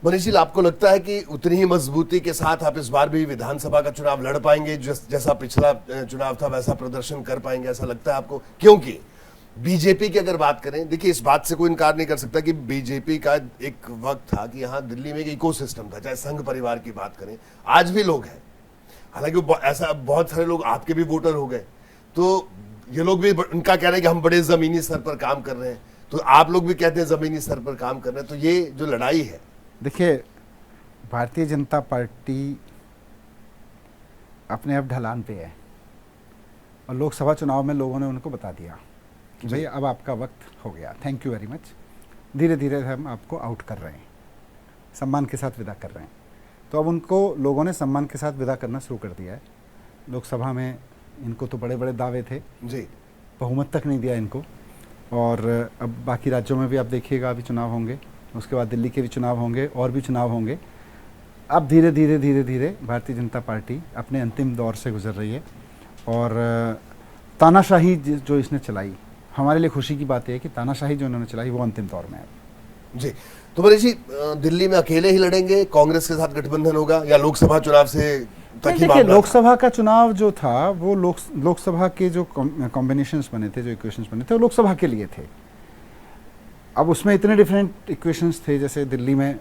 मनीष जी, आपको लगता है कि उतनी ही मजबूती के साथ आप इस बार भी विधानसभा का चुनाव लड़ पाएंगे, जैसा पिछला चुनाव था वैसा प्रदर्शन कर पाएंगे, ऐसा लगता है आपको? क्योंकि बीजेपी की अगर बात करें, देखिए इस बात से कोई इनकार नहीं कर सकता कि बीजेपी का एक वक्त था कि यहाँ दिल्ली में एक इकोसिस्टम था, चाहे संघ परिवार की बात करें, आज भी लोग हैं। हालांकि ऐसा बहुत सारे लोग आपके भी वोटर हो गए, तो ये लोग भी उनका कह रहे हैं कि हम बड़े जमीनी स्तर पर काम कर रहे हैं, तो आप लोग भी कहते हैं जमीनी स्तर पर काम कर रहे हैं। तो ये जो लड़ाई है, देखिए भारतीय जनता पार्टी अपने अब ढलान पे है और लोकसभा चुनाव में लोगों ने उनको बता दिया कि भाई अब आपका वक्त हो गया, थैंक यू वेरी मच, धीरे धीरे हम आपको आउट कर रहे हैं, सम्मान के साथ विदा कर रहे हैं। तो अब उनको लोगों ने सम्मान के साथ विदा करना शुरू कर दिया है। लोकसभा में इनको तो बड़े बड़े दावे थे जी, बहुमत तक नहीं दिया इनको, और अब बाकी राज्यों में भी आप देखिएगा अभी चुनाव होंगे, उसके बाद दिल्ली के भी चुनाव होंगे और भी चुनाव होंगे। अब धीरे धीरे धीरे धीरे भारतीय जनता पार्टी अपने अंतिम दौर से गुजर रही है और तानाशाही जो इसने चलाई, हमारे लिए खुशी की बात है कि तानाशाही जो उन्होंने चलाई वो अंतिम दौर में है जी। तो मनीष जी, दिल्ली में अकेले ही लड़ेंगे, कांग्रेस के साथ गठबंधन होगा, या लोकसभा चुनाव से देखिए लोकसभा का चुनाव जो था वो लोकसभा के जो कॉम्बिनेशंस बने थे, जो इक्वेशंस बने थे वो लोकसभा के लिए थे। अब उसमें इतने डिफरेंट इक्वेशंस थे, जैसे दिल्ली में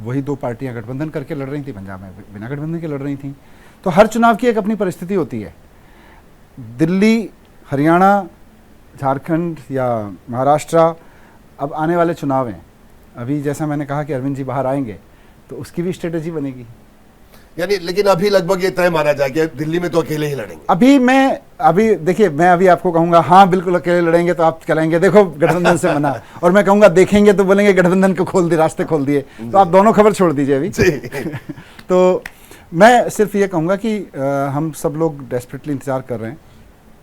वही दो पार्टियां गठबंधन करके लड़ रही थी, पंजाब में बिना गठबंधन के लड़ रही थी। तो हर चुनाव की एक अपनी परिस्थिति होती है। दिल्ली, हरियाणा, झारखंड या महाराष्ट्र, अब आने वाले चुनाव हैं, अभी जैसा मैंने कहा कि अरविंद जी बाहर आएंगे तो उसकी भी स्ट्रेटेजी बनेगी। यानी लेकिन अभी लगभग ये तय माना जाए कि दिल्ली में तो अकेले ही लड़ेंगे। अभी देखिए, मैं अभी आपको कहूंगा हाँ बिल्कुल अकेले लड़ेंगे तो आप कहेंगे देखो गठबंधन से मना, और मैं कहूंगा देखेंगे तो बोलेंगे गठबंधन को खोल दिए, रास्ते खोल दिए। तो आप दोनों खबर छोड़ दीजिए अभी तो मैं सिर्फ ये कहूंगा कि हम सब लोग डेस्परेटली इंतजार कर रहे हैं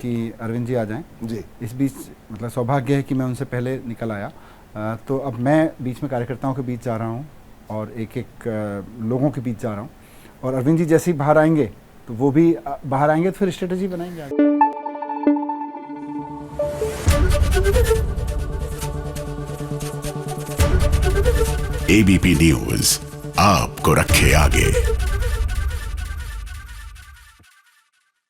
कि अरविंद जी आ जाएं जी। इस बीच मतलब सौभाग्य है कि मैं उनसे पहले निकल आया, तो अब मैं बीच में कार्यकर्ताओं के बीच जा रहा हूँ और एक एक लोगों के बीच जा रहा हूँ, और अरविंद जी जैसे ही बाहर आएंगे तो वो भी बाहर आएंगे तो फिर स्ट्रेटजी बनाएंगे आगे। एबीपी न्यूज आपको रखे आगे।